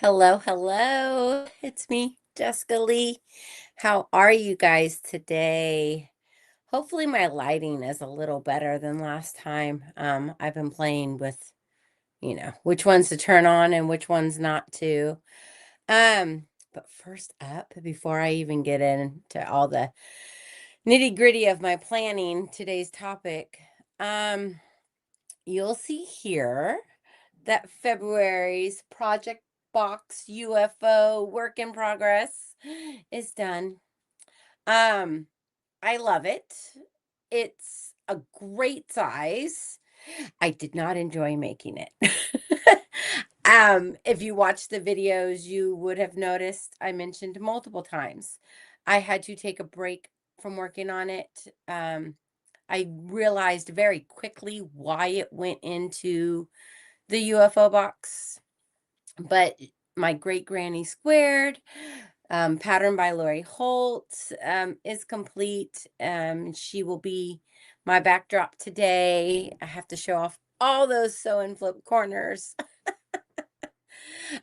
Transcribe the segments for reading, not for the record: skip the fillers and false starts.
Hello, hello. It's me, Jessica Lee. How are you guys today? Hopefully my lighting is a little better than last time. I've been playing with, which ones to turn on and which ones not to. But first up, before I even get into all the nitty-gritty of my planning, today's topic, um, you'll see here that February's Project Box UFO work in progress is done. Um, I love it. It's a great size. I did not enjoy making it. If you watched the videos, you would have noticed I mentioned multiple times I had to take a break from working on it. I realized very quickly why it went into the UFO box, but my great granny squared, pattern by Lori Holt, is complete. She will be my backdrop today. I have to show off all those sew and flip corners.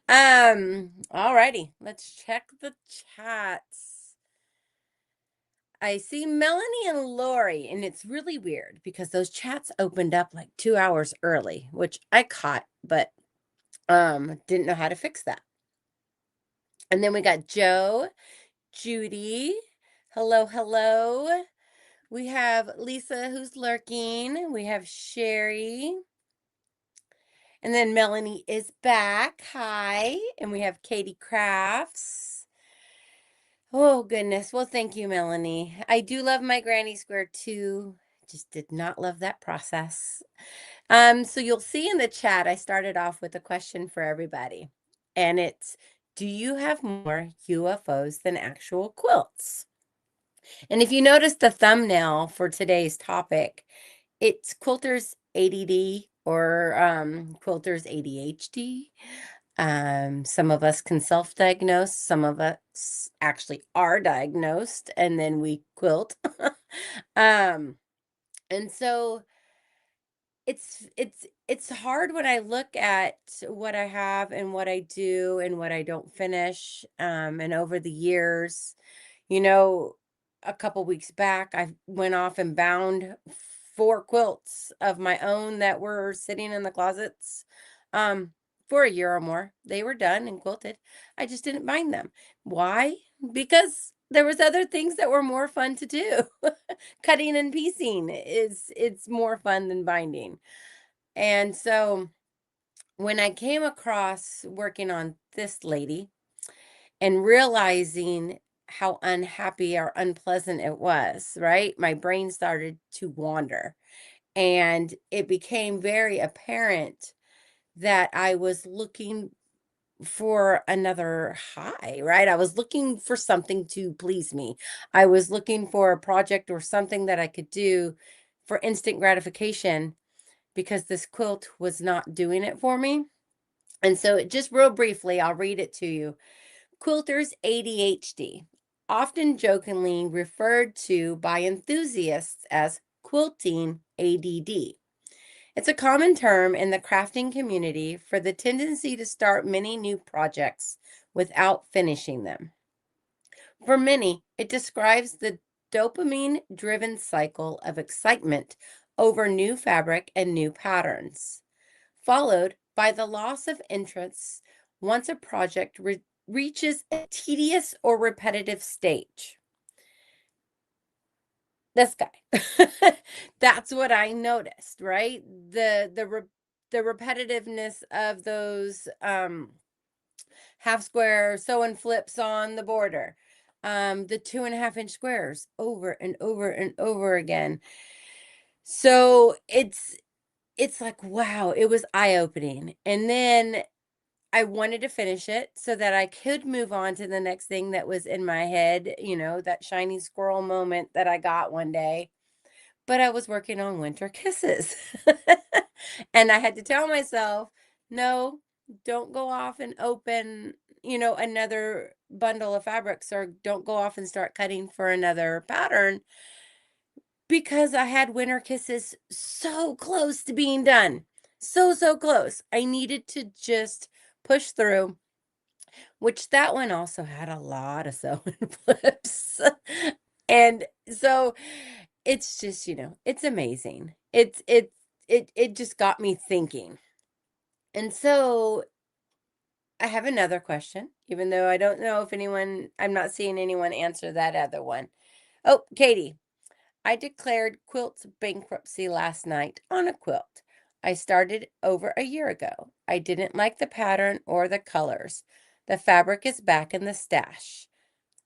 Alrighty, let's check the chats. I see Melanie and Lori, and it's really weird because those chats opened up like 2 hours early, which I caught, but didn't know how to fix that. And then we got Joe, Judy. Hello, hello. We have Lisa who's lurking. We have Sherry. And then Melanie is back. Hi. And we have Katie Crafts. Oh, goodness. Well, thank you, Melanie. I do love my granny square too. Just did not love that process. So you'll see in the chat, I started off with a question for everybody. And it's, do you have more UFOs than actual quilts? And if you notice the thumbnail for today's topic, it's quilters ADD or quilters ADHD. Some of us can self-diagnose, some of us actually are diagnosed, and then we quilt. um, and so it's hard when I look at what I have and what I do and what I don't finish. And over the years, you know, a couple weeks back, I went off and bound 4 quilts of my own that were sitting in the closets for a year or more. They were done and quilted. I just didn't bind them. Why? Because there was other things that were more fun to do. Cutting and piecing is it's more fun than binding. And so when I came across working on this lady and realizing how unhappy or unpleasant it was, right? My brain started to wander. And it became very apparent that I was looking for another high, right? I was looking for something to please me. I was looking for a project or something that I could do for instant gratification because this quilt was not doing it for me. And so, just real briefly, I'll read it to you. Quilters ADHD, often jokingly referred to by enthusiasts as quilting ADD. It's a common term in the crafting community for the tendency to start many new projects without finishing them. For many, it describes the dopamine driven cycle of excitement over new fabric and new patterns, followed by the loss of interest once a project reaches a tedious or repetitive stage. This guy. That's what I noticed, right? The repetitiveness of those half square sew and flips on the border. The 2.5 inch squares over and over and over again. So it's like, wow, it was eye-opening. And then I wanted to finish it so that I could move on to the next thing that was in my head, that shiny squirrel moment that I got one day. But I was working on winter kisses. And I had to tell myself, no, don't go off and open, another bundle of fabrics or don't go off and start cutting for another pattern because I had winter kisses so close to being done. So, so close. I needed to just push through which that one also had a lot of sewing flips. And so it's just, it's amazing. It just got me thinking. And so I have another question, even though I don't know if I'm not seeing anyone answer that other one. Oh, Katie, I declared quilt bankruptcy last night on a quilt. I started over a year ago. I didn't like the pattern or the colors. The fabric is back in the stash.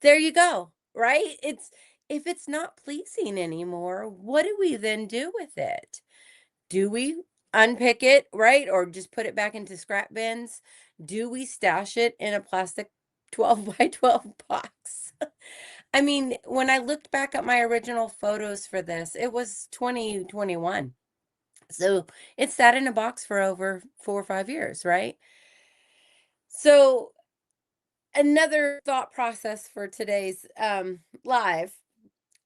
There you go, right? If it's not pleasing anymore, what do we then do with it? Do we unpick it, right? Or just put it back into scrap bins? Do we stash it in a plastic 12 by 12 box? I mean, when I looked back at my original photos for this, it was 2021. So it sat in a box for over 4 or 5 years, right? So another thought process for today's live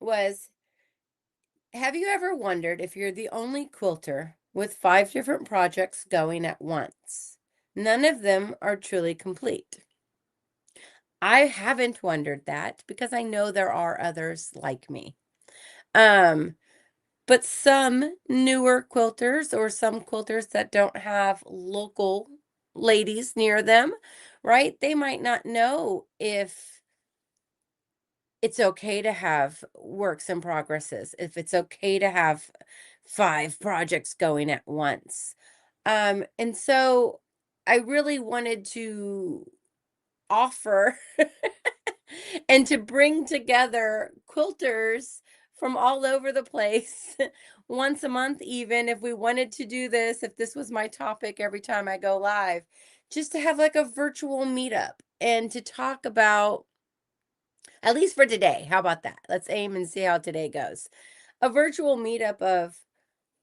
was, have you ever wondered if you're the only quilter with 5 different projects going at once? None of them are truly complete. I haven't wondered that because I know there are others like me. Um, but some newer quilters or some quilters that don't have local ladies near them, right? They might not know if it's okay to have works in progresses, if it's okay to have 5 projects going at once. And so I really wanted to offer and to bring together quilters from all over the place once a month, even if we wanted to do this, if this was my topic every time I go live, just to have like a virtual meetup and to talk about, at least for today. How about that? Let's aim and see how today goes. A virtual meetup of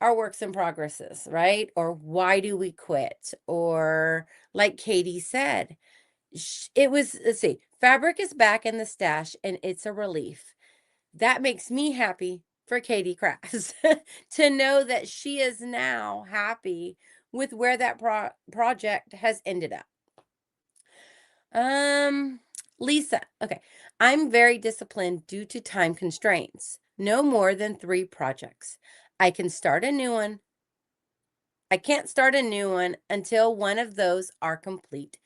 our works in progresses, right? Or why do we quit? Or like Katie said, it was, let's see, fabric is back in the stash and it's a relief. That makes me happy for Katie Crafts to know that she is now happy with where that project has ended up. Um, Lisa, okay. I'm very disciplined due to time constraints. No more than 3 projects. I can start a new one. I can't start a new one until one of those are complete,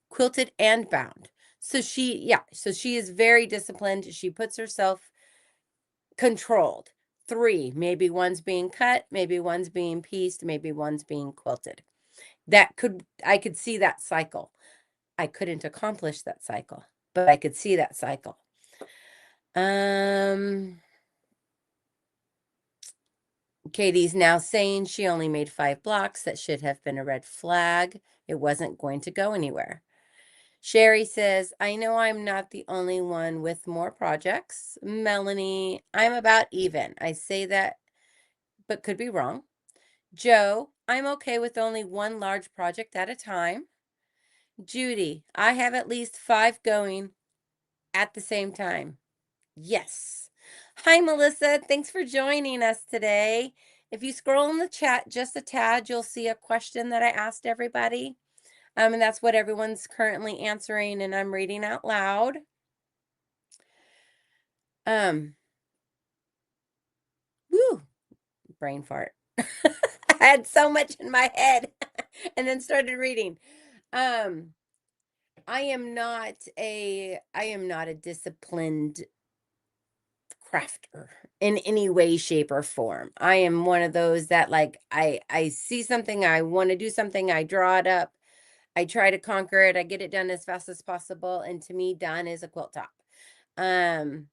quilted and bound. So she is very disciplined. She puts herself controlled. 3, maybe one's being cut, maybe one's being pieced, maybe one's being quilted. I could see that cycle. I couldn't accomplish that cycle, but I could see that cycle. Um, Katie's now saying she only made 5 blocks. That should have been a red flag. It wasn't going to go anywhere. Sherry says, I know I'm not the only one with more projects. Melanie, I'm about even. I say that, but could be wrong. Joe, I'm okay with only one large project at a time. Judy, I have at least 5 going at the same time. Yes. Hi, Melissa. Thanks for joining us today. If you scroll in the chat just a tad, you'll see a question that I asked everybody. And that's what everyone's currently answering, and I'm reading out loud. Woo, brain fart. I had so much in my head and then started reading. I am not a disciplined crafter in any way, shape, or form. I am one of those that, like, I see something, I want to do something, I draw it up, I try to conquer it, I get it done as fast as possible, and to me, done is a quilt top. Um,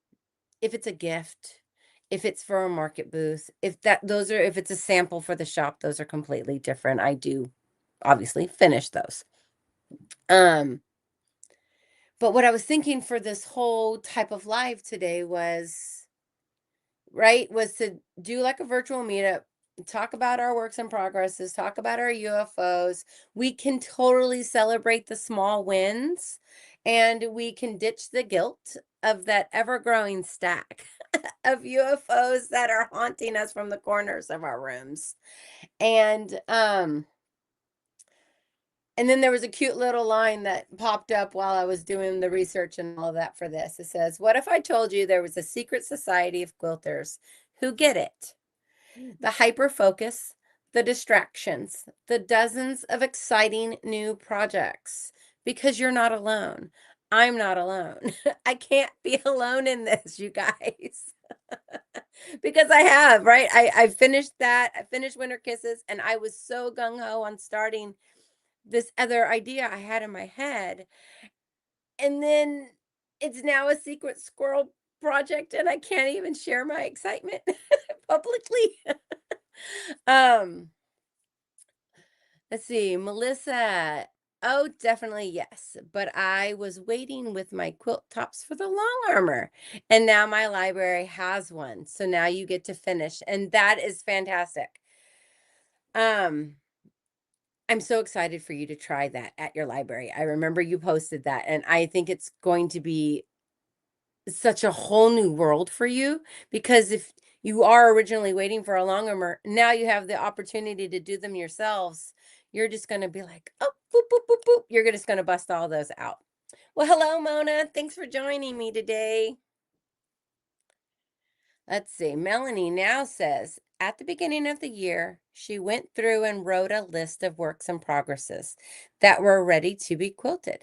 if it's a gift, if it's for a market booth, if it's a sample for the shop, those are completely different. I do obviously finish those. Um, but what I was thinking for this whole type of live today was, right, was to do like a virtual meetup, talk about our works in progresses, talk about our UFOs. We can totally celebrate the small wins and we can ditch the guilt of that ever growing stack of UFOs that are haunting us from the corners of our rooms. And And then there was a cute little line that popped up while I was doing the research and all of that for this. It says, "What if I told you there was a secret society of quilters who get it? The hyper focus, the distractions, the dozens of exciting new projects. Because you're not alone. I'm not alone. I can't be alone in this, you guys." Because I have, right? I finished that. I finished Winter Kisses, and I was so gung ho on starting this other idea I had in my head. And then it's now a secret squirrel project, and I can't even share my excitement publicly. um, let's see, Melissa. Oh, definitely yes. But I was waiting with my quilt tops for the long armor. And now my library has one. So now you get to finish. And that is fantastic. Um, I'm so excited for you to try that at your library. I remember you posted that, and I think it's going to be such a whole new world for you, because if you are originally waiting for a long armor, now you have the opportunity to do them yourselves. You're just going to be like, oh, boop, boop, boop, boop. You're just going to bust all those out. Well, hello, Mona. Thanks for joining me today. Let's see. Melanie now says, at the beginning of the year, she went through and wrote a list of works and progresses that were ready to be quilted.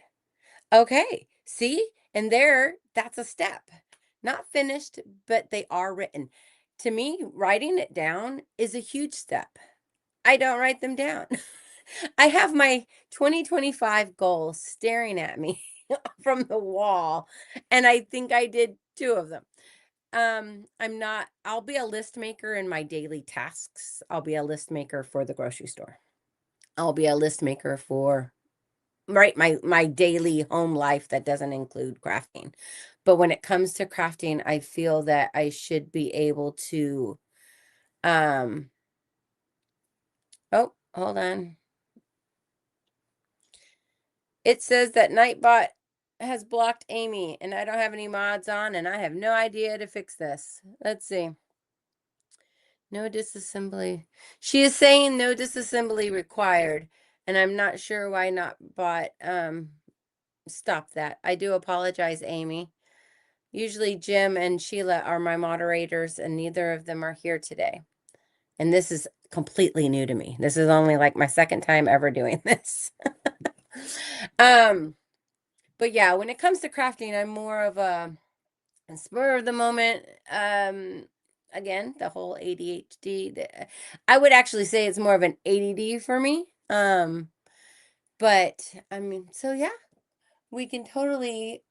Okay, see? And there, that's a step. Not finished, but they are written. To me, writing it down is a huge step. I don't write them down. I have my 2025 goals staring at me from the wall, and I think I did two of them. I'll be a list maker in my daily tasks. I'll be a list maker for the grocery store. I'll be a list maker for, right, my daily home life that doesn't include crafting. But when it comes to crafting, I feel that I should be able to, um oh, hold on. It says that Nightbot has blocked Amy, and I don't have any mods on, and I have no idea to fix this. Let's see. No disassembly. She is saying no disassembly required, and I'm not sure why Nightbot stopped that. I do apologize, Amy. Usually Jim and Sheila are my moderators, and neither of them are here today. And this is completely new to me. This is only like my second time ever doing this. um, but yeah, when it comes to crafting, I'm more of a spur of the moment. Again, the whole ADHD. I would actually say it's more of an ADD for me. But I mean, so yeah, we can totally,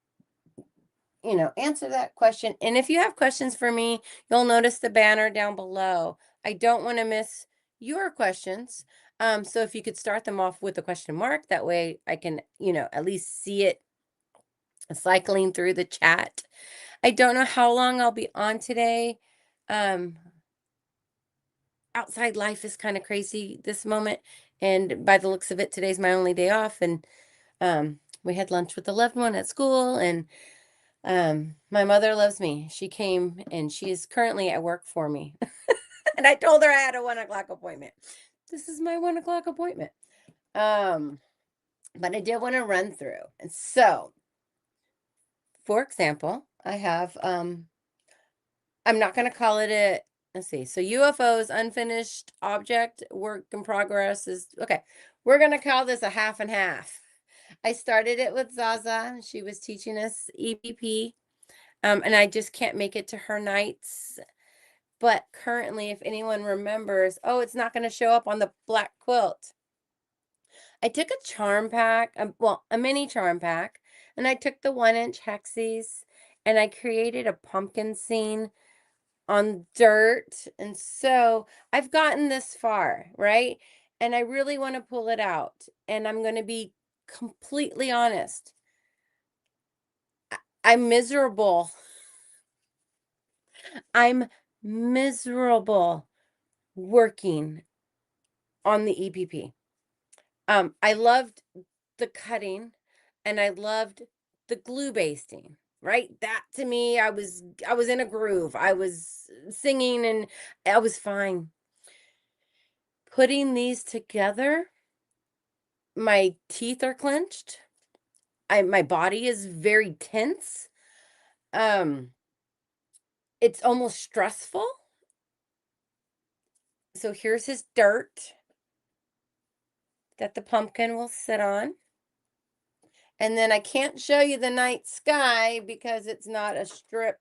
answer that question. And if you have questions for me, you'll notice the banner down below. I don't want to miss your questions. So if you could start them off with a question mark, that way I can, at least see it cycling through the chat. I don't know how long I'll be on today. Um, Outside life is kind of crazy this moment. And by the looks of it, today's my only day off. And we had lunch with a loved one at school, and my mother loves me. She came and she is currently at work for me. And I told her I had a 1 o'clock appointment. This is my 1 o'clock appointment. Um, but I did want to run through. And so, for example, I have I'm not gonna call it a, let's see. So UFOs, unfinished object, work in progress is okay. We're gonna call this a half and half. I started it with Zaza. She was teaching us EPP. And I just can't make it to her nights. But currently, if anyone remembers, oh, it's not going to show up on the black quilt. I took a charm pack, well, a mini charm pack, and I took the 1-inch hexes, and I created a pumpkin scene on dirt. And so I've gotten this far, right? And I really want to pull it out. And I'm going to be completely honest. I'm miserable. I'm miserable working on the EPP. I loved the cutting, and I loved the glue basting, right? That to me, I was in a groove. I was singing and I was fine. Putting these together, My teeth are clenched. My body is very tense. Um, it's almost stressful. So here's his dirt that the pumpkin will sit on. And then I can't show you the night sky because it's not a strip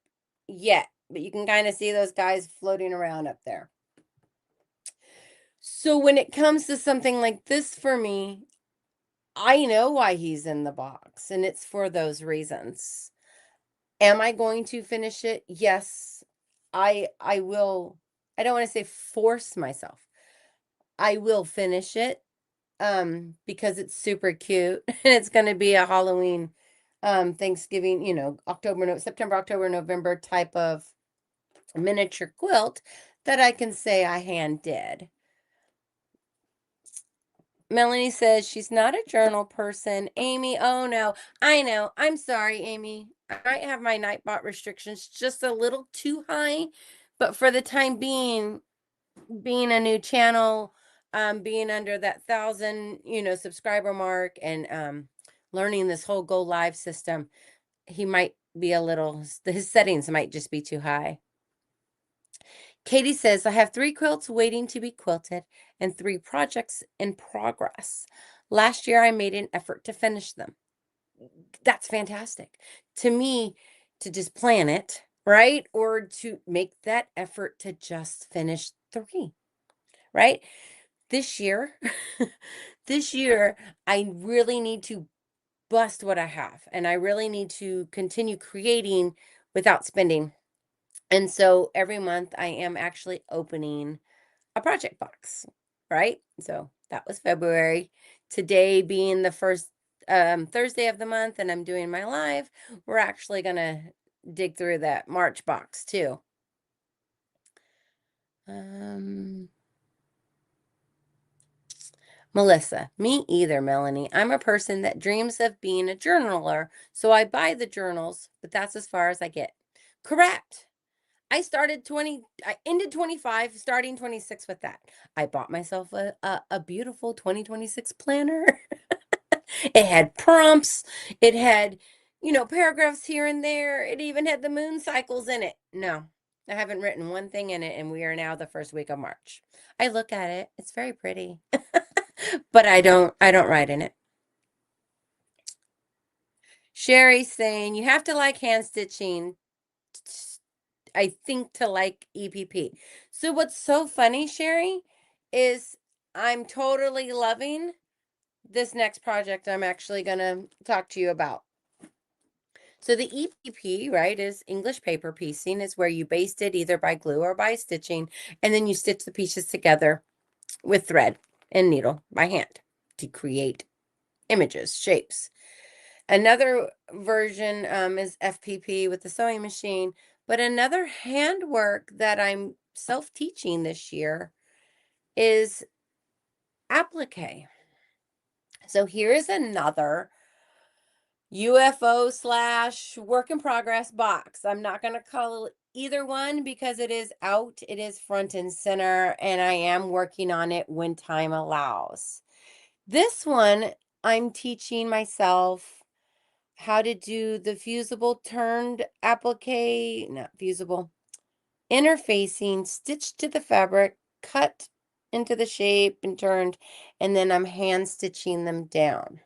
yet, but you can kind of see those guys floating around up there. So when it comes to something like this for me, I know why he's in the box, and it's for those reasons. Am I going to finish it? Yes. I will. I don't want to say force myself. I will finish it because it's super cute and it's going to be a Halloween Thanksgiving, September, October, November type of miniature quilt that I can say I hand did. Melanie says she's not a journal person. Amy, oh no, I know. I'm sorry, Amy. I might have my Nightbot restrictions just a little too high, but for the time being a new channel, being under that 1,000, subscriber mark, and learning this whole go live system, he might be his settings might just be too high. Katie says, I have 3 quilts waiting to be quilted and 3 projects in progress. Last year, I made an effort to finish them. That's fantastic. To me, to just plan it, right? Or to make that effort to just finish 3, right? This year, this year, I really need to bust what I have, and I really need to continue creating without spending. And so every month I am actually opening a project box, right? So that was February. Today being the first Thursday of the month, and I'm doing my live, we're actually gonna dig through that March box too. Melissa, me either, Melanie. I'm a person that dreams of being a journaler, so I buy the journals, but that's as far as I get. Correct. I ended 25, starting 26 with that. I bought myself a beautiful 2026 planner. It had prompts, it had, paragraphs here and there. It even had the moon cycles in it. No, I haven't written one thing in it, and we are now the first week of March. I look at it, it's very pretty. But I don't write in it. Sherry's saying you have to like hand stitching, I think, to like EPP. So what's so funny, Sherry, is I'm totally loving this next project I'm actually going to talk to you about. So the EPP, right, is English paper piecing. Is where you baste it either by glue or by stitching, and then you stitch the pieces together with thread and needle by hand to create images, shapes. Another version is FPP with the sewing machine, but another handwork that I'm self-teaching this year is applique. So here is another UFO / work in progress box. I'm not going to call it either one because it is out, it is front and center, and I am working on it when time allows. This one, I'm teaching myself how to do the fusible turned applique, not fusible, interfacing, stitched to the fabric, cut into the shape and turned, and then I'm hand stitching them down.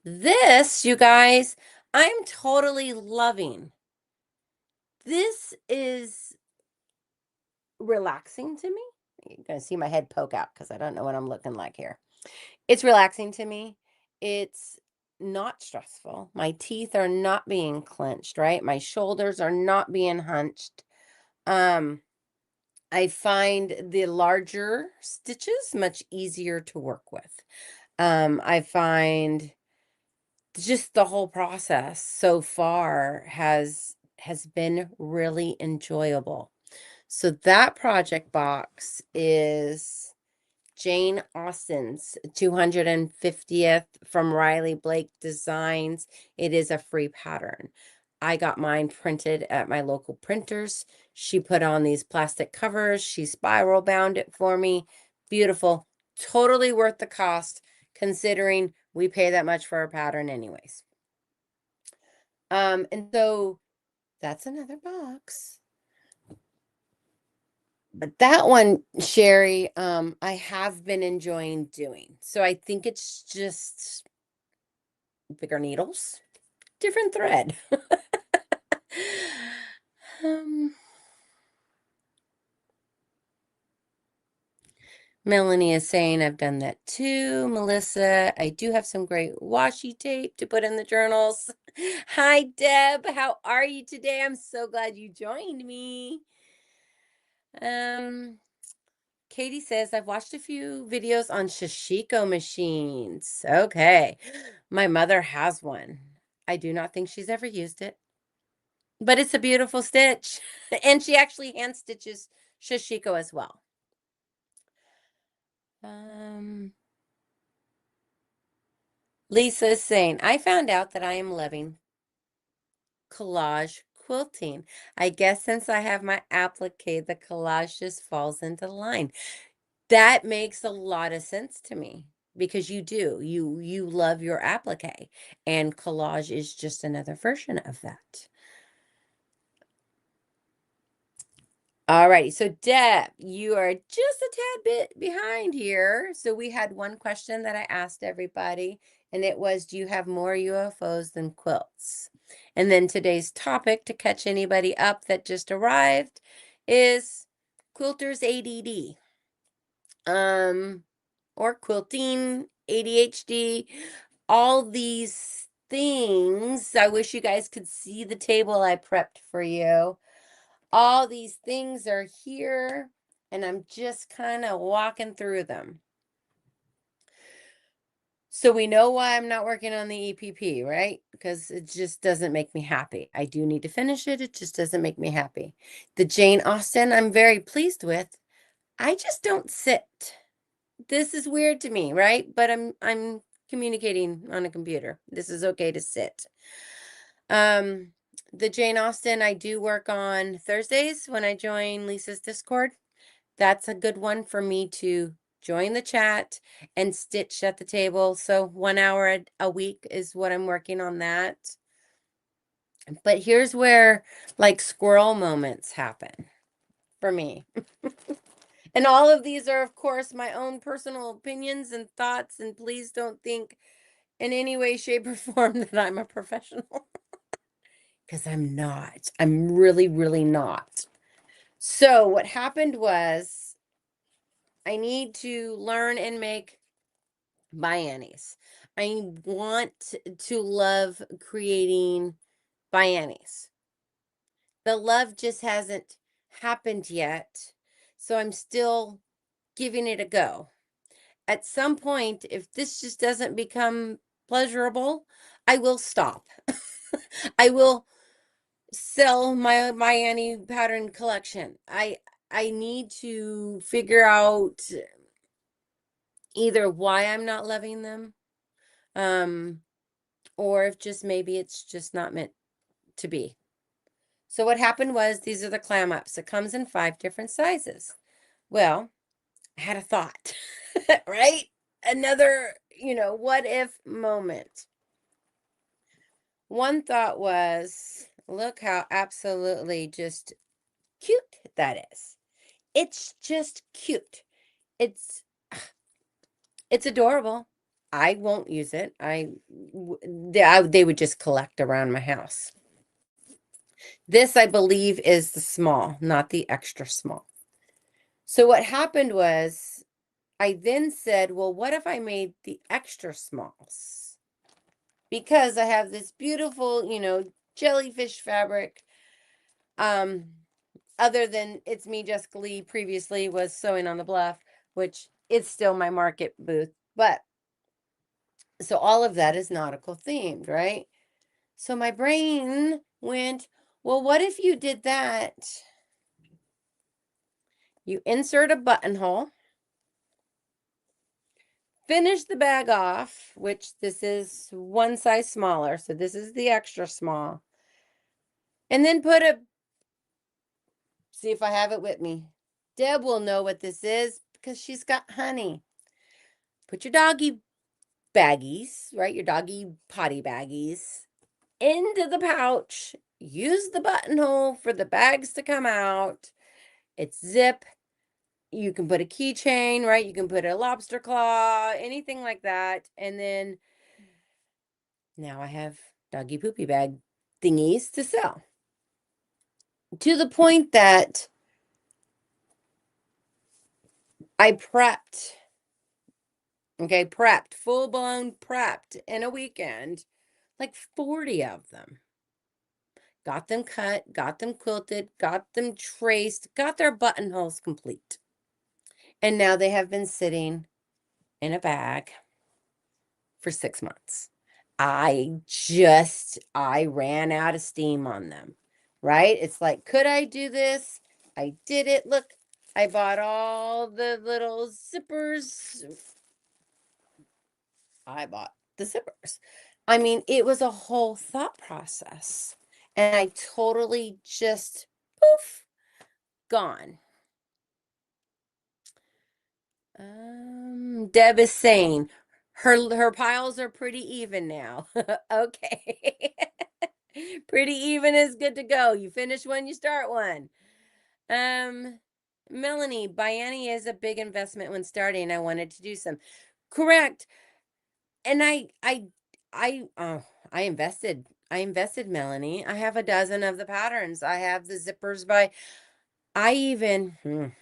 This, you guys, I'm totally loving. This is relaxing to me. You're going to see my head poke out because I don't know what I'm looking like here. It's relaxing to me. It's not stressful. My teeth are not being clenched, right? My shoulders are not being hunched. I find the larger stitches much easier to work with. I find just the whole process so far has been really enjoyable. So that project box is Jane Austen's 250th from Riley Blake Designs. It is a free pattern. I got mine printed at my local printers. She put on these plastic covers. She spiral bound it for me. Beautiful. Totally worth the cost considering we pay that much for a pattern anyways. And so that's another box. But that one, Sherry, I have been enjoying doing. So I think it's just bigger needles, different thread. um, Melanie is saying I've done that too. Melissa, I do have some great washi tape to put in the journals. Hi, Deb. How are you today? I'm so glad you joined me. Um, Katie says I've watched a few videos on Shishiko machines. Okay. My mother has one. I do not think she's ever used it, but it's a beautiful stitch. And she actually hand stitches Shishiko as well. Lisa is saying, I found out that I am loving collage quilting. I guess since I have my applique, the collage just falls into line. That makes a lot of sense to me because you do. You love your applique, and collage is just another version of that. All righty. So, Deb, you are just a tad bit behind here. So, we had one question that I asked everybody, and it was, do you have more UFOs than quilts? And then today's topic, to catch anybody up that just arrived, is quilters ADD, or quilting ADHD. All these things. I wish you guys could see the table I prepped for you. All these things are here, and I'm just kind of walking through them. So we know why I'm not working on the EPP, right? Because it just doesn't make me happy. I do need to finish it. It just doesn't make me happy. The Jane Austen, I'm very pleased with. I just don't sit. This is weird to me, right? But I'm communicating on a computer. This is okay to sit. The Jane Austen I do work on Thursdays when I join Lisa's Discord. That's a good one for me to join the chat and stitch at the table. So 1 hour a week is what I'm working on that. But here's where like squirrel moments happen for me. And all of these are, of course, my own personal opinions and thoughts. And please don't think in any way, shape, or form that I'm a professional. Because I'm not. I'm really, really not. So what happened was I need to learn and make biannies. I want to love creating biannies. The love just hasn't happened yet. So I'm still giving it a go. At some point, if this just doesn't become pleasurable, I will stop. I will sell my Annie pattern collection. I need to figure out either why I'm not loving them, or if just maybe it's just not meant to be. So what happened was these are the clam ups. It comes in 5 different sizes. Well, I had a thought, right? Another, what if moment. One thought was, look how absolutely just cute that is. It's just cute. It's it's adorable. I won't use it. They would just collect around my house. This, I believe, is the small, not the extra small. So what happened was I then said, well, what if I made the extra smalls? Because I have this beautiful, jellyfish fabric. Other than It's Me, Jessica Lee previously was Sewing on the Bluff, which is still my market booth. But so all of that is nautical themed, right? So my brain went, well, what if you did that? You insert a buttonhole, finish the bag off, which this is one size smaller. So this is the extra small. And then see if I have it with me. Deb will know what this is because she's got honey. Put your doggy baggies, right? Your doggy potty baggies into the pouch. Use the buttonhole for the bags to come out. It's zip. You can put a keychain, right? You can put a lobster claw, anything like that. And then now I have doggy poopy bag thingies to sell. To the point that I prepped, okay, prepped, full blown prepped in a weekend, like 40 of them. Got them cut, got them quilted, got them traced, got their buttonholes complete. And now they have been sitting in a bag for 6 months. I ran out of steam on them, right? It's like, could I do this? I did it. Look, I bought all the little zippers. I bought the zippers. I mean, it was a whole thought process. And I totally just poof, gone. Deb is saying her piles are pretty even now. Okay. Pretty even is good to go. You finish one, you start one. Um, Melanie, Bianni is a big investment when starting. I wanted to do some. Correct. And I invested. I invested, Melanie. I have a dozen of the patterns. I have the zippers by I even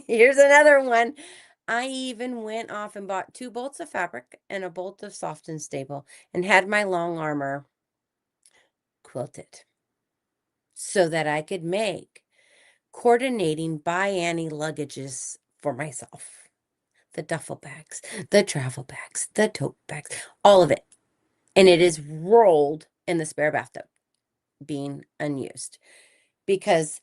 here's another one. I even went off and bought 2 bolts of fabric and a bolt of soft and stable and had my long armor quilted so that I could make coordinating by Annie luggages for myself. The duffel bags, the travel bags, the tote bags, all of it. And it is rolled in the spare bathtub being unused because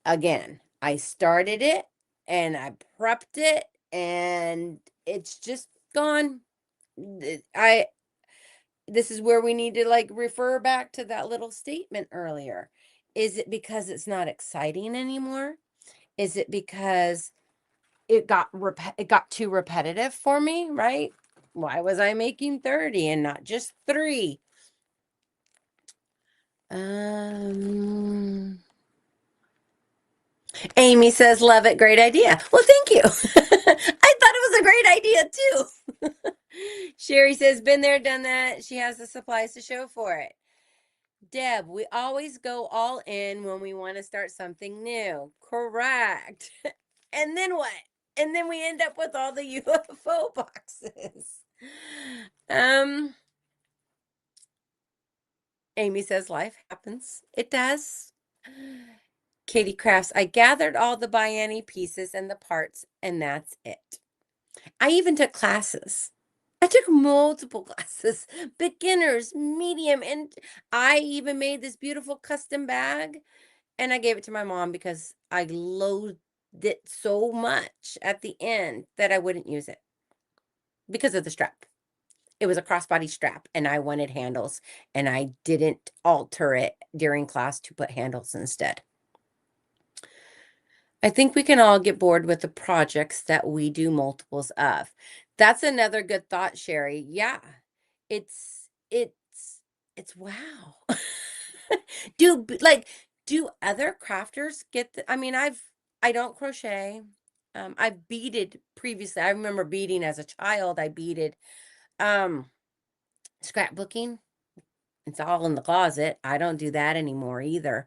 again, I started it and I prepped it and it's just gone. I This is where we need to like refer back to that little statement earlier. Is it because it's not exciting anymore? Is it because it got too repetitive for me, right? Why was I making 30 and not just 3? Um Amy says, love it. Great idea. Well, thank you. I thought it was a great idea too. Sherry says, been there, done that. She has the supplies to show for it. Deb, we always go all in when we want to start something new. Correct. And then what? And then we end up with all the UFO boxes. Um, Amy says life happens. It does. Katie Crafts, I gathered all the Bianni pieces and the parts, and that's it. I even took classes. I took multiple classes, beginners, medium, and I even made this beautiful custom bag and I gave it to my mom because I loathed it so much at the end that I wouldn't use it because of the strap. It was a crossbody strap and I wanted handles and I didn't alter it during class to put handles instead. I think we can all get bored with the projects that we do multiples of. That's another good thought, Sherry. Yeah. It's it's wow. Do other crafters get I mean, I don't crochet. I've beaded previously. I remember beading as a child. I beaded um scrapbooking. It's all in the closet. I don't do that anymore either.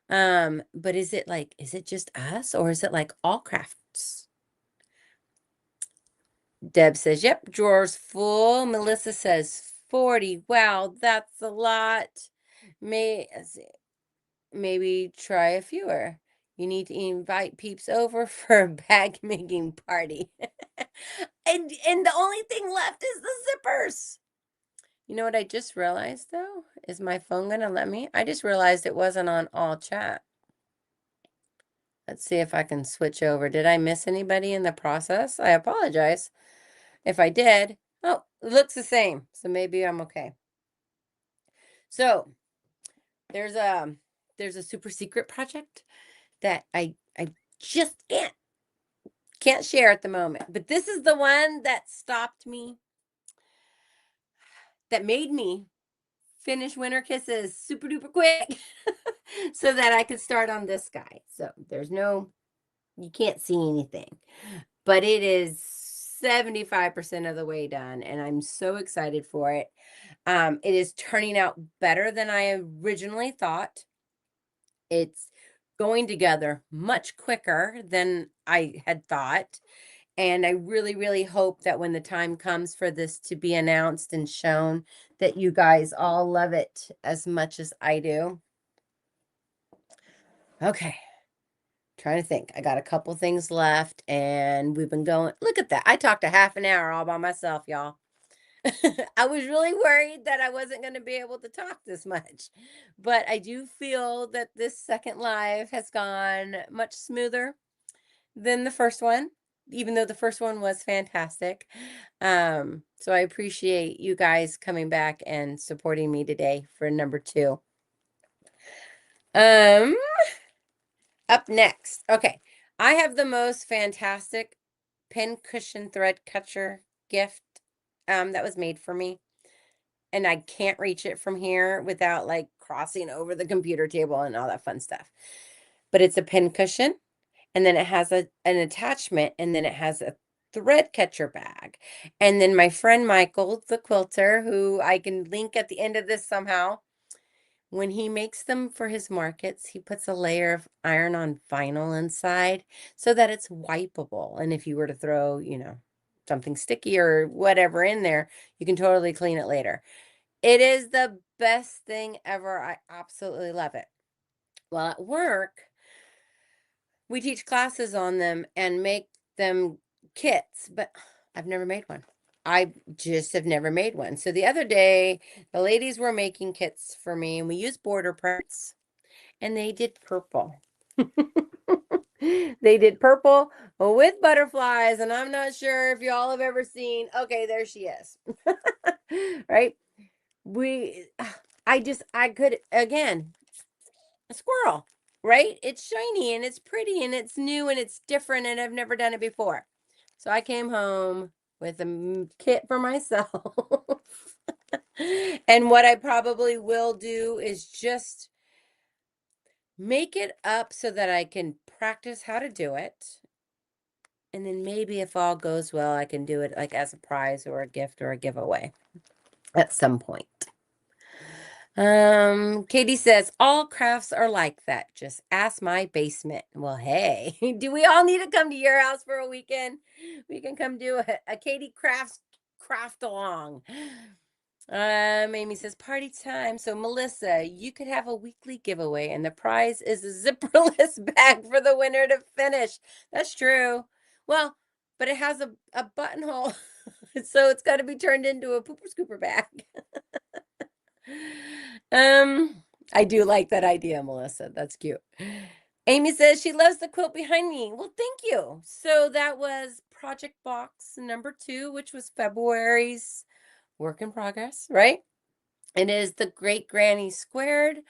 But is it just us or is it like all crafts? Deb says, yep, drawers full. Melissa says 40. Wow, that's a lot. Let's see, maybe try a fewer. You need to invite peeps over for a bag making party. And the only thing left is the zippers. You know what I just realized though? Is my phone gonna let me? I just realized it wasn't on all chat. Let's see if I can switch over. Did I miss anybody in the process? I apologize if I did. Oh, it looks the same. So maybe I'm okay. So there's a super secret project that I just can't share at the moment. But this is the one that stopped me that made me finish Winter Kisses super duper quick so that I could start on this guy. So there's no, you can't see anything, but it is 75% of the way done, and I'm so excited for it. It is turning out better than I originally thought. It's going together much quicker than I had thought. And I really, really hope that when the time comes for this to be announced and shown, that you guys all love it as much as I do. Okay. Trying to think. I got a couple things left and we've been going. Look at that. I talked a half an hour all by myself, y'all. I was really worried that I wasn't going to be able to talk this much, but I do feel that this second live has gone much smoother than the first one, even though the first one was fantastic. So I appreciate you guys coming back and supporting me today for number 2. Um, Up next. Okay. I have the most fantastic pincushion thread catcher gift that was made for me. And I can't reach it from here without like crossing over the computer table and all that fun stuff. But it's a pincushion, and then it has an attachment, and then it has a thread catcher bag. And then my friend Michael, the quilter, who I can link at the end of this somehow, when he makes them for his markets, he puts a layer of iron-on vinyl inside so that it's wipeable. And if you were to throw, something sticky or whatever in there, you can totally clean it later. It is the best thing ever. I absolutely love it. Well, at work, we teach classes on them and make them kits, but I've never made one. I just have never made one. So the other day, the ladies were making kits for me, and we used border prints, and they did purple. They did purple with butterflies, and I'm not sure if y'all have ever seen. Okay, there she is. Right? We, I could, again, a squirrel, right? It's shiny and it's pretty and it's new and it's different, and I've never done it before. So I came home with a kit for myself. And what I probably will do is just make it up so that I can practice how to do it. And then maybe if all goes well, I can do it like as a prize or a gift or a giveaway at some point. Katie says, all crafts are like that. Just ask my basement. Well, hey, do we all need to come to your house for a weekend? We can come do a Katie crafts craft along. Amy says, party time. So, Melissa, you could have a weekly giveaway, and the prize is a zipperless bag for the winner to finish. That's true. Well, but it has a buttonhole, so it's got to be turned into a pooper scooper bag. Um, I do like that idea, Melissa. That's cute. Amy says she loves the quilt behind me. Well, thank you. So that was project box number 2, which was February's work in progress, right? It is the Great Granny Squared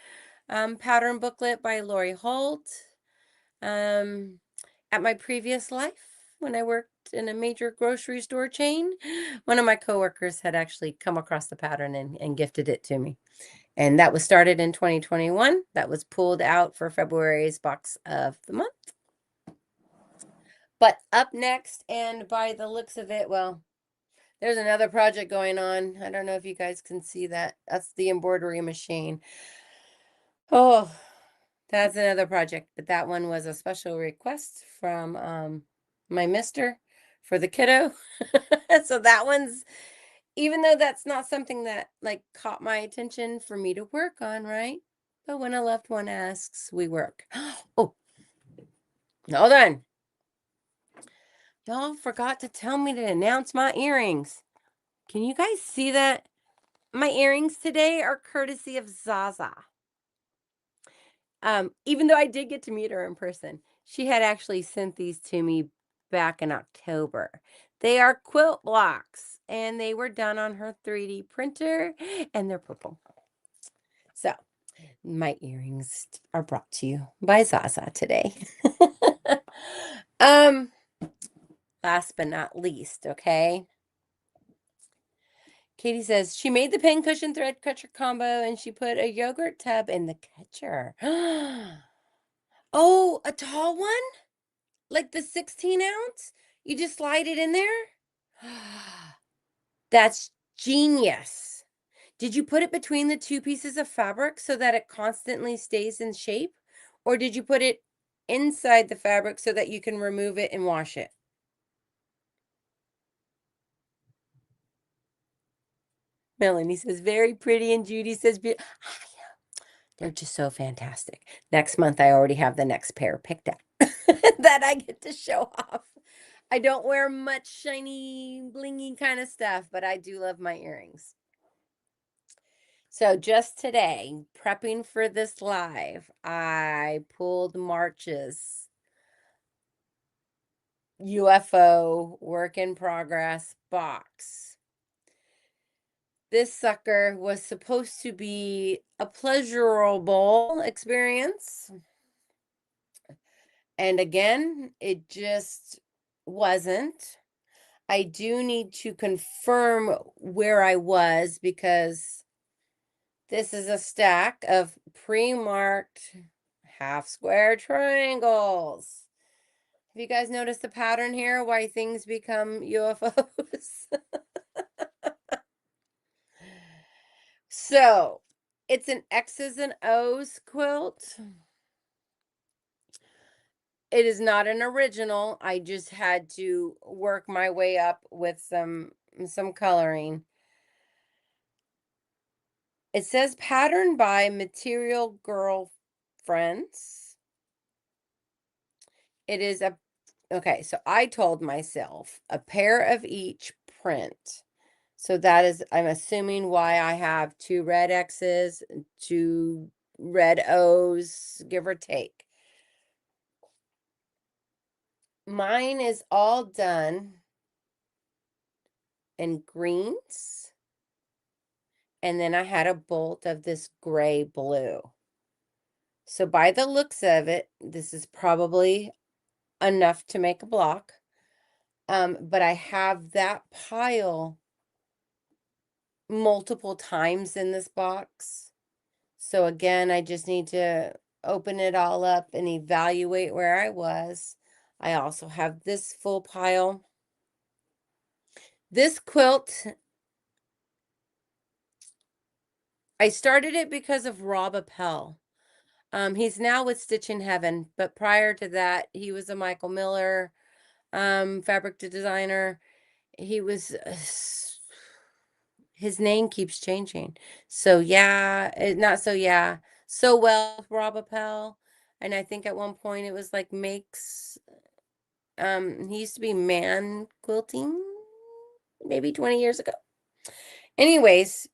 pattern booklet by Lori Holt. At my previous life, when I worked in a major grocery store chain, one of my coworkers had actually come across the pattern and gifted it to me. And that was started in 2021. That was pulled out for February's box of the month. But up next, and by the looks of it, well, there's another project going on. I don't know if you guys can see that. That's the embroidery machine. Oh, that's another project. But that one was a special request from my mister for the kiddo. So that one's, even though that's not something that like caught my attention for me to work on, right? But when a loved one asks, we work. Oh, hold on. Y'all forgot to tell me to announce my earrings. Can you guys see that? My earrings today are courtesy of Zaza. Even though I did get to meet her in person, she had actually sent these to me back in October. They are quilt blocks, and they were done on her 3D printer, and they're purple. So my earrings are brought to you by Zaza today. Last but not least, okay? Katie says she made the pincushion thread catcher combo and she put a yogurt tub in the catcher. Oh, a tall one? Like the 16 ounce? You just slide it in there? That's genius. Did you put it between the two pieces of fabric so that it constantly stays in shape? Or did you put it inside the fabric so that you can remove it and wash it? Melanie says, very pretty. And Judy says, they're just so fantastic. Next month, I already have the next pair picked out that I get to show off. I don't wear much shiny, blingy kind of stuff, but I do love my earrings. So just today, prepping for this live, I pulled March's UFO work in progress box. This sucker was supposed to be a pleasurable experience. And again, it just wasn't. I do need to confirm where I was because this is a stack of pre-marked half square triangles. Have you guys noticed the pattern here? Why things become UFOs? So, it's an X's and O's quilt. It is not an original. I just had to work my way up with some coloring. It says pattern by Material Girlfriends. It is a okay, so I told myself a pair of each print. So that is, I'm assuming, why I have two red X's, two red O's, give or take. Mine is all done in greens. And then I had a bolt of this gray blue. So by the looks of it, this is probably enough to make a block. But I have that pile multiple times in this box. So again, I just need to open it all up and evaluate where I was. I also have this full pile. This quilt, I started it because of Rob Appel. He's now with Stitch in Heaven, but prior to that, he was a Michael Miller fabric designer. He was his name keeps changing. So yeah, not so yeah. So well with Rob Appel. And I think at one point it was like makes he used to be man quilting maybe 20 years ago. Anyways,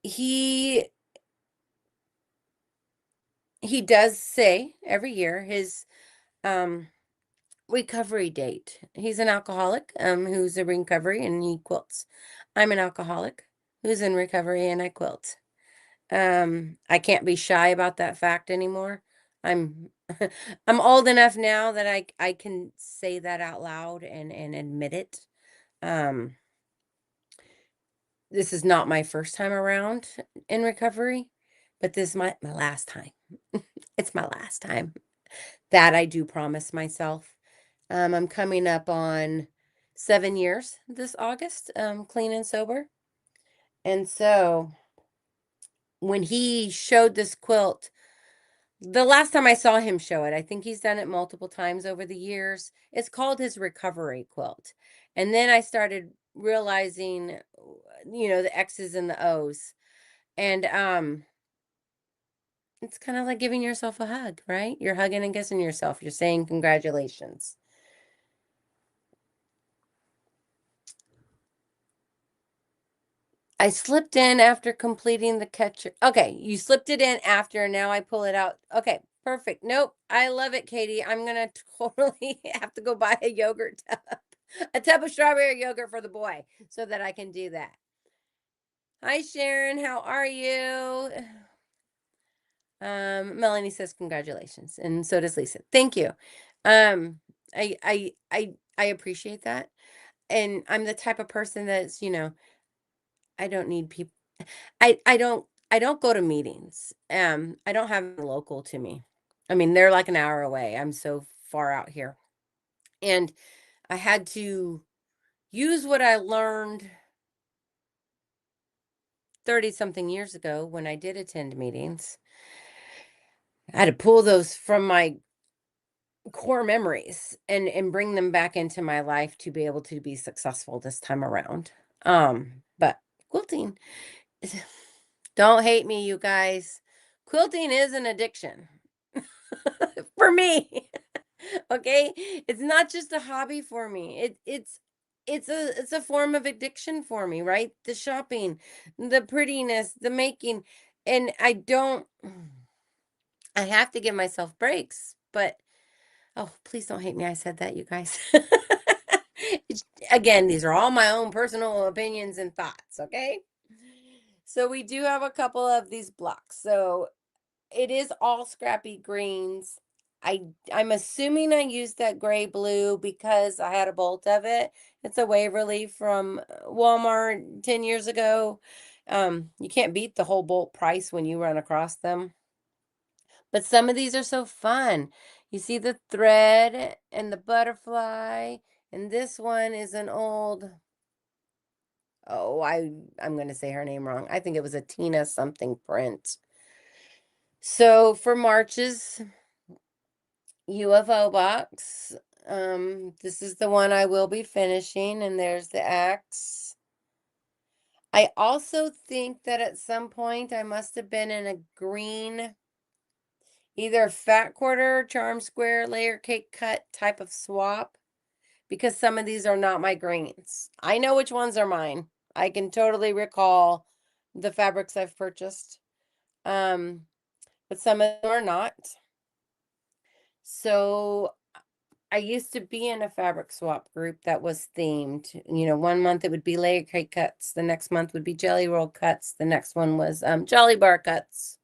he he does say every year his um recovery date. He's an alcoholic who's in recovery and he quilts. I'm an alcoholic who's in recovery and I quilt. I can't be shy about that fact anymore. I'm I'm old enough now that I can say that out loud and admit it. Um this is not my first time around in recovery, but this is my last time. It's my last time. That I do promise myself. I'm coming up on 7 years this August, clean and sober. And so when he showed this quilt, the last time I saw him show it, I think he's done it multiple times over the years. It's called his recovery quilt. And then I started realizing, the X's and the O's. And it's kind of like giving yourself a hug, right? You're hugging and kissing yourself. You're saying congratulations. I slipped in after completing the catcher. Okay, you slipped it in after, now I pull it out. Okay, perfect. Nope, I love it, Katie. I'm gonna totally have to go buy a yogurt tub, a tub of strawberry yogurt for the boy, so that I can do that. Hi, Sharon. How are you? Melanie says congratulations, and so does Lisa. Thank you. I appreciate that, and I'm the type of person that's I don't need people. I don't go to meetings. I don't have them local to me. I mean, they're like an hour away. I'm so far out here. And I had to use what I learned 30 something years ago when I did attend meetings. I had to pull those from my core memories and bring them back into my life to be able to be successful this time around. But quilting don't hate me, you guys. Quilting is an addiction for me. Okay? It's not just a hobby for me. It's a form of addiction for me, right? The shopping, the prettiness, the making, and I have to give myself breaks, but oh, please don't hate me. I said that, you guys. Again, these are all my own personal opinions and thoughts, okay? So we do have a couple of these blocks. So it is all scrappy greens. I'm assuming I used that gray blue because I had a bolt of it. It's a Waverly from Walmart 10 years ago. You can't beat the whole bolt price when you run across them. But some of these are so fun. You see the thread and the butterfly, and this one is an old, oh, I'm going to say her name wrong. I think it was a Tina something print. So for March's UFO box, this is the one I will be finishing, and there's the axe. I also think that at some point I must have been in a green, either fat quarter, charm square, layer cake cut type of swap, because some of these are not my greens. I know which ones are mine. I can totally recall the fabrics I've purchased. Um, but some of them are not. So I used to be in a fabric swap group that was themed. One month it would be layer cake cuts, the next month would be jelly roll cuts, the next one was Jolly Bar cuts.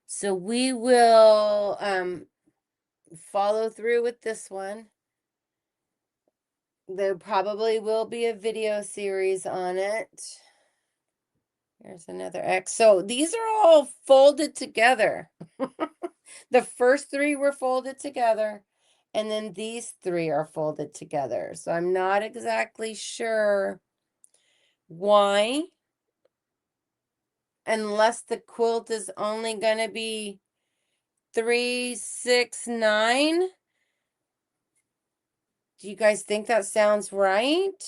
So we will follow through with this one. There probably will be a video series on it. There's another X. So these are all folded together. The first three were folded together, and then these three are folded together. So I'm not exactly sure why, unless the quilt is only going to be 3, 6, 9. Do you guys think that sounds right?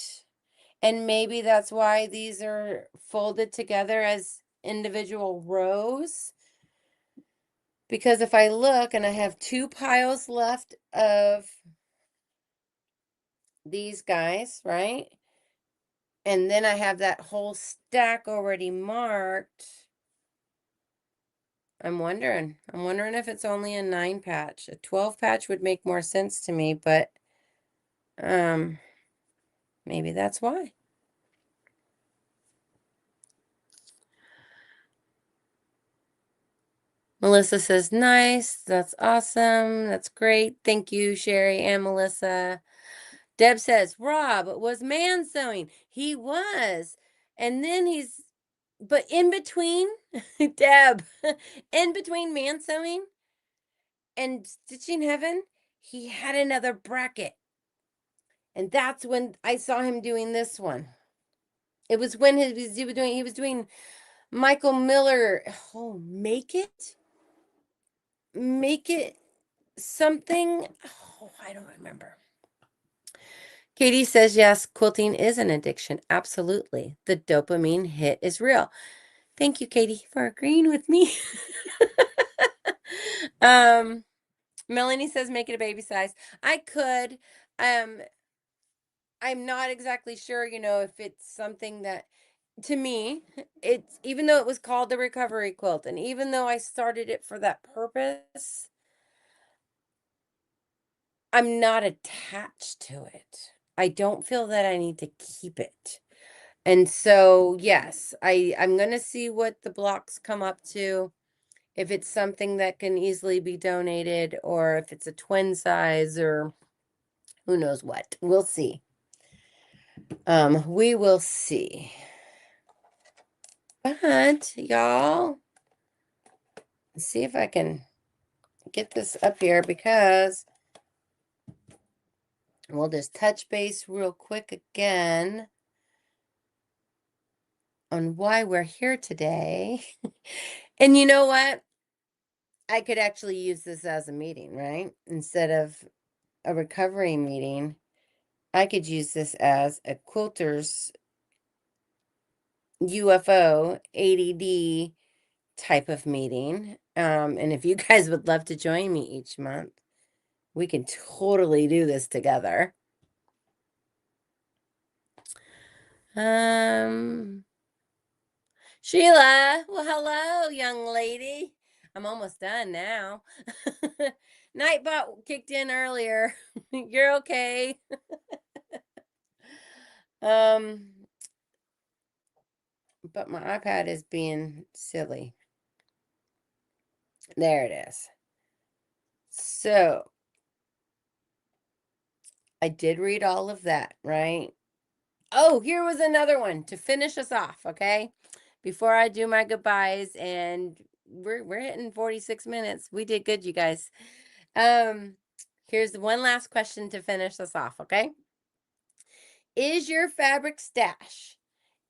And maybe that's why these are folded together as individual rows. Because if I look, and I have 2 piles left of these guys, right? And then I have that whole stack already marked. I'm wondering if it's only a 9 patch. A 12 patch would make more sense to me, but um maybe that's why. Melissa says, nice. That's awesome. That's great. Thank you, Sherry and Melissa. Deb says, Rob was man sewing. He was. And then but in between, Deb, in between man sewing and stitching heaven, he had another bracket. And that's when I saw him doing this one. It was when he was doing Michael Miller. Oh, make it something. Oh, I don't remember. Katie says, yes, quilting is an addiction. Absolutely. The dopamine hit is real. Thank you, Katie, for agreeing with me. um, Melanie says, make it a baby size. I could. Um, I'm not exactly sure, if it's something that, to me, it's, even though it was called the recovery quilt, and even though I started it for that purpose, I'm not attached to it. I don't feel that I need to keep it. And so, yes, I'm going to see what the blocks come up to. If it's something that can easily be donated, or if it's a twin size, or who knows what. We'll see. We will see. But y'all, see if I can get this up here, because we'll just touch base real quick again on why we're here today. And you know what? I could actually use this as a meeting, right? Instead of a recovery meeting, I could use this as a quilters UFO ADD type of meeting. And if you guys would love to join me each month, we can totally do this together. Sheila, well, hello, young lady. I'm almost done now. Nightbot kicked in earlier. You're okay. Um, but my iPad is being silly. There it is. So I did read all of that, right? Oh, here was another one to finish us off, okay? Before I do my goodbyes, and we're hitting 46 minutes. We did good, you guys. Here's the one last question to finish us off, okay? Is your fabric stash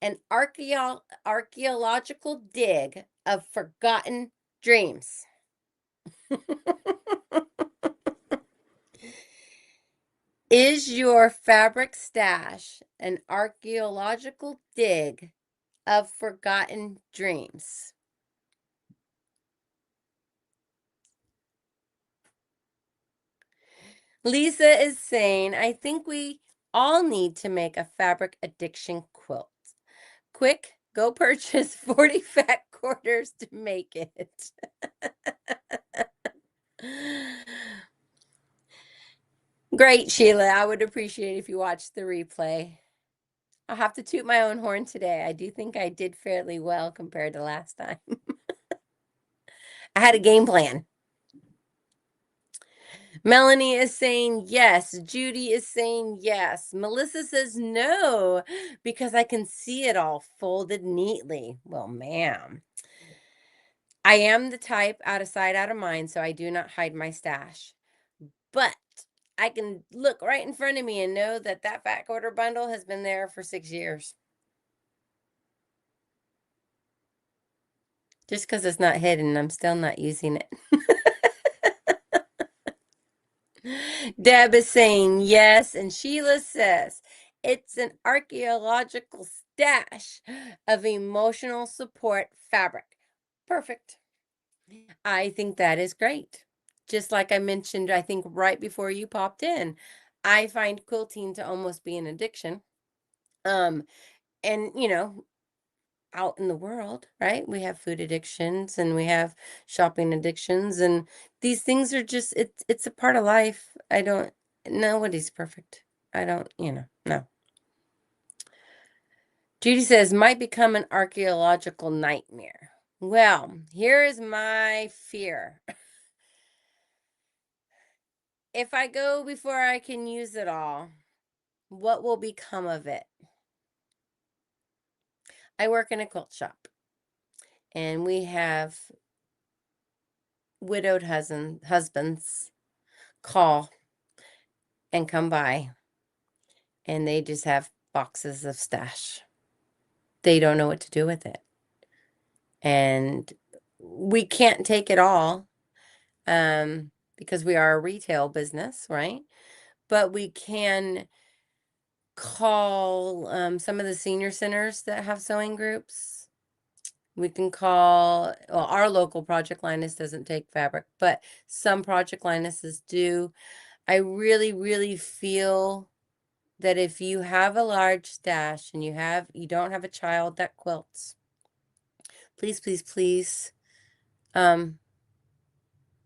an archaeological dig of forgotten dreams? Is your fabric stash an archaeological dig of forgotten dreams? Lisa is saying, I think we all need to make a fabric addiction quilt. Quick, go purchase 40 fat quarters to make it. Great, Sheila. I would appreciate if you watched the replay. I'll have to toot my own horn today. I do think I did fairly well compared to last time. I had a game plan. Melanie is saying yes. Judy is saying yes. Melissa says no, because I can see it all folded neatly. Well, ma'am, I am the type out of sight, out of mind, so I do not hide my stash. But I can look right in front of me and know that that fat quarter bundle has been there for 6 years. Just because it's not hidden, I'm still not using it. Deb is saying yes, and Sheila says it's an archaeological stash of emotional support fabric. Perfect. I think that is great. Just like I mentioned, I think right before you popped in, I find quilting to almost be an addiction. Um, and out in the world, right? We have food addictions and we have shopping addictions, and these things are just it's a part of life. I don't Nobody's perfect. I don't, no. Judy says might become an archaeological nightmare. Well, here is my fear. If I go before I can use it all, what will become of it? I work in a quilt shop, and we have widowed husbands call and come by, and they just have boxes of stash. They don't know what to do with it. And we can't take it all, because we are a retail business, right? But we can call some of the senior centers that have sewing groups. We can call, well, our local Project Linus doesn't take fabric, but some Project Linuses do. I really, really feel that if you have a large stash and you don't have a child that quilts, please, please, please,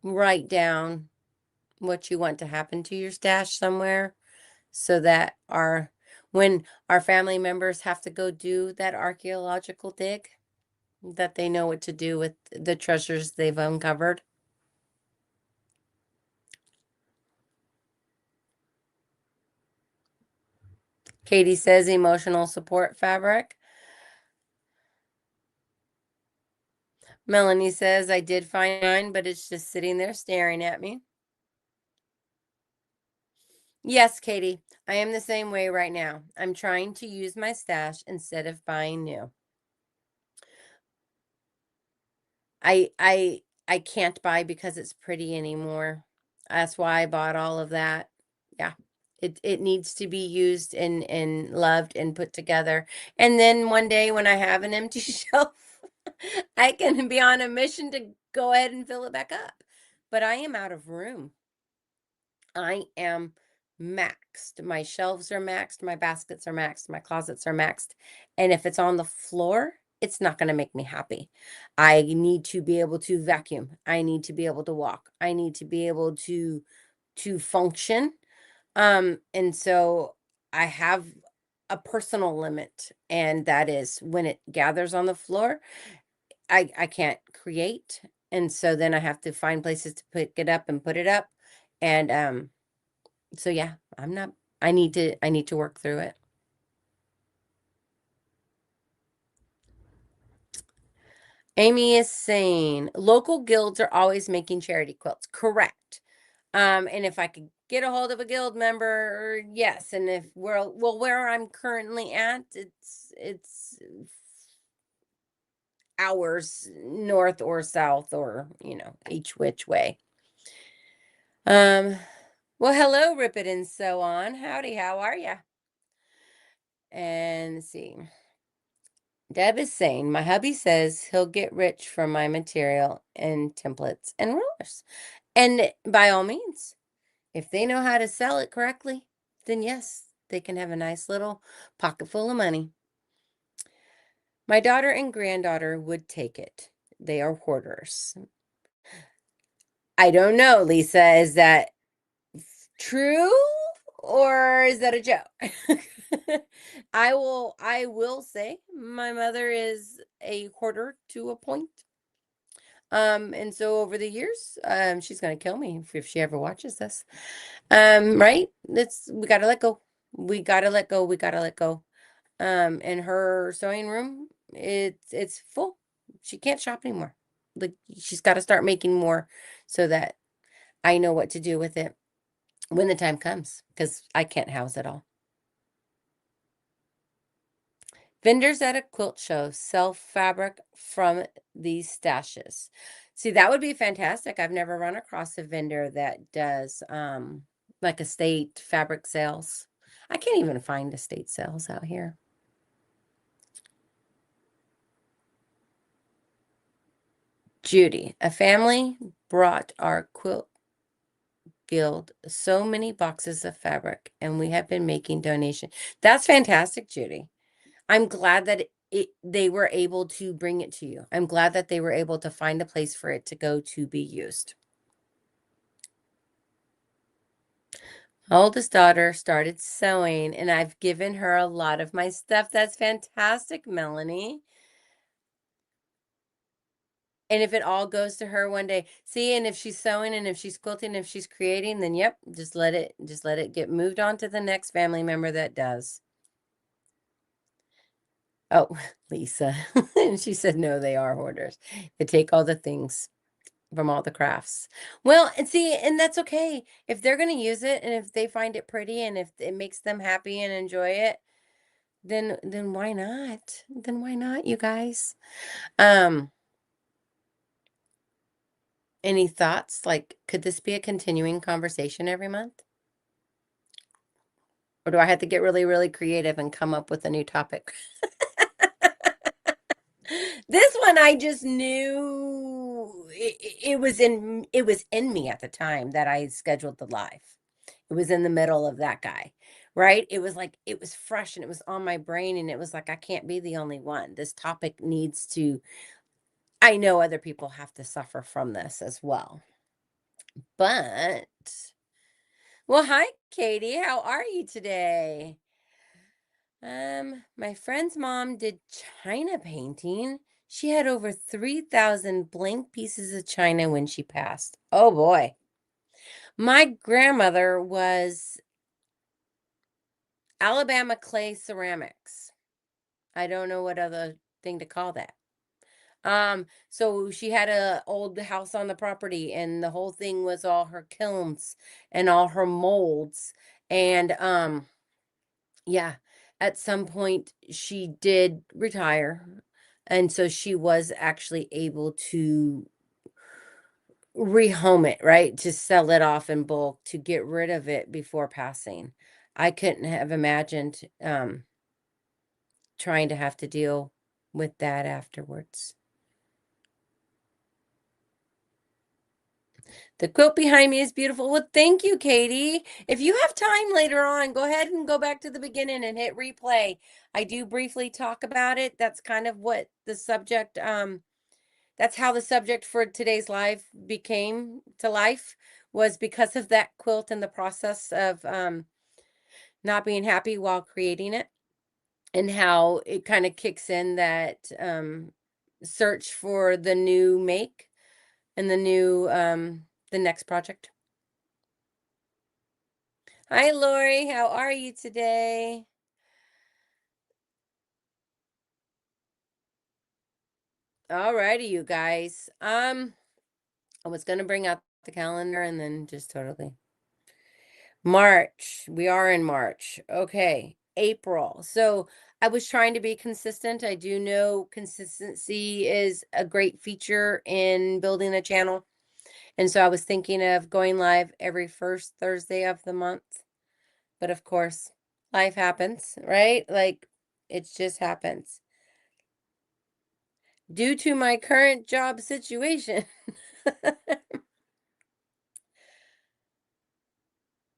write down what you want to happen to your stash somewhere, so that when our family members have to go do that archaeological dig, that they know what to do with the treasures they've uncovered. Katie says emotional support fabric. Melanie says I did find mine, but it's just sitting there staring at me. Yes, Katie, I am the same way right now. I'm trying to use my stash instead of buying new. I can't buy because it's pretty anymore. That's why I bought all of that. Yeah. It needs to be used and loved and put together. And then one day when I have an empty shelf, I can be on a mission to go ahead and fill it back up. But I am out of room. I am maxed. My shelves are maxed, my baskets are maxed, my closets are maxed. And if it's on the floor, it's not going to make me happy. I need to be able to vacuum. I need to be able to walk. I need to be able to function. And so I have a personal limit, and that is when it gathers on the floor, I can't create. And so then I have to find places to pick it up and put it up. And so yeah, I'm not I need to work through it. Amy is saying local guilds are always making charity quilts. Correct. And if I could get a hold of a guild member, yes. And if where I'm currently at, it's hours north or south or, each which way. Um, well, hello, Rip It and so on. Howdy, how are you? And let's see. Deb is saying, my hubby says he'll get rich from my material and templates and rulers. And by all means, if they know how to sell it correctly, then yes, they can have a nice little pocket full of money. My daughter and granddaughter would take it. They are hoarders. I don't know, Lisa. Is that true or is that a joke? I will say my mother is a hoarder to a point. And so over the years, she's gonna kill me if she ever watches this. Right? We gotta let go. We gotta let go. We gotta let go. In her sewing room, it's full. She can't shop anymore. Like she's got to start making more so that I know what to do with it when the time comes, because I can't house it all. Vendors at a quilt show sell fabric from these stashes. See, that would be fantastic. I've never run across a vendor that does like estate fabric sales. I can't even find estate sales out here. Judy, a family brought our quilt guild so many boxes of fabric and we have been making donations. That's fantastic, Judy. I'm glad that they were able to bring it to you. I'm glad that they were able to find a place for it to go to be used. My oldest daughter started sewing, and I've given her a lot of my stuff. That's fantastic, Melanie. And if it all goes to her one day, see, and if she's sewing and if she's quilting, if she's creating, then yep, just let it get moved on to the next family member that does. Oh, Lisa. And she said, no, they are hoarders. They take all the things from all the crafts. Well, and see, and that's okay. If they're going to use it and if they find it pretty and if it makes them happy and enjoy it, then why not? Then why not, you guys? Um, any thoughts? Like, could this be a continuing conversation every month? Or do I have to get really, really creative and come up with a new topic? This one I just knew it was in me at the time that I scheduled the live. It was in the middle of that guy, right? It was like it was fresh and it was on my brain and it was like I can't be the only one. This topic needs to I know other people have to suffer from this as well. But well, hi Katie, how are you today? My friend's mom did china painting. She had over 3,000 blank pieces of china when she passed. Oh boy. My grandmother was Alabama clay ceramics. I don't know what other thing to call that. So she had a old house on the property, and the whole thing was all her kilns and all her molds. And yeah, at some point she did retire. And so she was actually able to rehome it, right? To sell it off in bulk to get rid of it before passing. I couldn't have imagined trying to have to deal with that afterwards. The quilt behind me is beautiful. Well, thank you, Katie. If you have time later on, go ahead and go back to the beginning and hit replay. I do briefly talk about it. That's kind of what the subject, that's how the subject for today's live became to life, was because of that quilt and the process of not being happy while creating it, and how it kind of kicks in that search for the new make and the next project. Hi, Lori. How are you today? All righty, you guys. I was gonna bring out the calendar and then just totally. March. We are in March. Okay. April. So I was trying to be consistent. I do know consistency is a great feature in building a channel. And so I was thinking of going live every first Thursday of the month. But of course, life happens, right? Like it just happens. Due to my current job situation.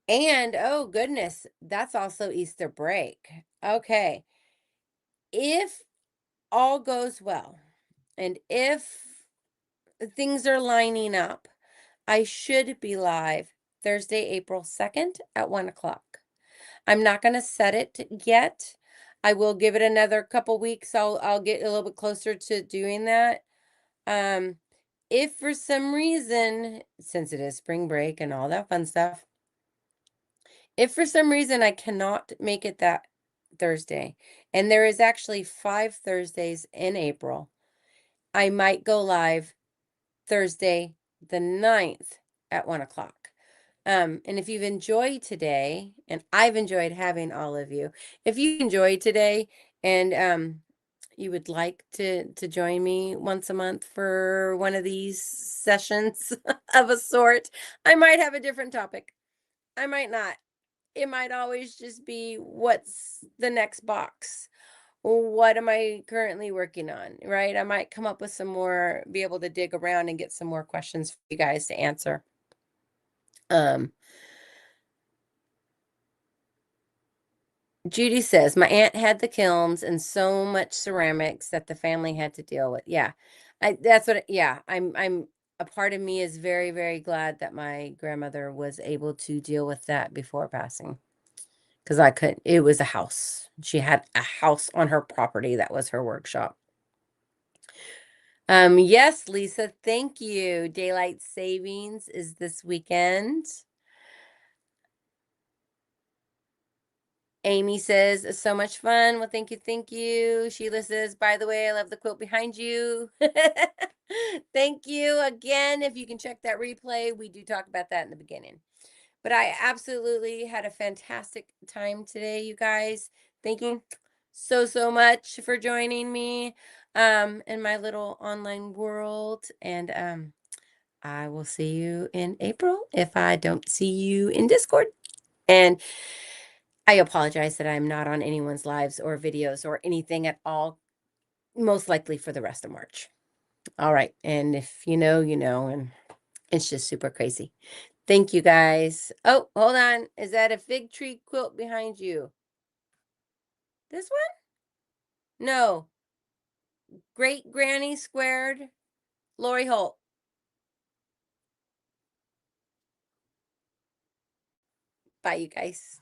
And oh goodness, that's also Easter break. Okay. If all goes well, and if things are lining up, I should be live Thursday, April 2nd at 1 o'clock. I'm not going to set it yet. I will give it another couple weeks. I'll get a little bit closer to doing that. Um, if for some reason, since it is spring break and all that fun stuff, if for some reason I cannot make it that Thursday, and there is actually 5 Thursdays in April, I might go live Thursday the 9th at 1 o'clock. And if you've enjoyed today, and I've enjoyed having all of you, if you enjoyed today and you would like to join me once a month for one of these sessions of a sort, I might have a different topic. I might not. It might always just be what's the next box. What am I currently working on, right? I might come up with some more, be able to dig around and get some more questions for you guys to answer. Um, Judy says, my aunt had the kilns and so much ceramics that the family had to deal with. Yeah. That's what, yeah, I'm, a part of me is very, very glad that my grandmother was able to deal with that before passing. Because I couldn't, it was a house. She had a house on her property that was her workshop. Yes, Lisa, thank you. Daylight savings is this weekend. Amy says, "It's so much fun." Well, thank you, thank you. Sheila says, by the way, I love the quilt behind you. Thank you again. If you can check that replay, we do talk about that in the beginning. But I absolutely had a fantastic time today, you guys. Thank you so, so much for joining me in my little online world. And I will see you in April if I don't see you in Discord. And I apologize that I'm not on anyone's lives or videos or anything at all, most likely for the rest of March. All right. And if you know, you know, and it's just super crazy. Thank you guys. Oh, hold on. Is that a fig tree quilt behind you? This one? No. Great Granny Squared. Lori Holt. Bye, you guys.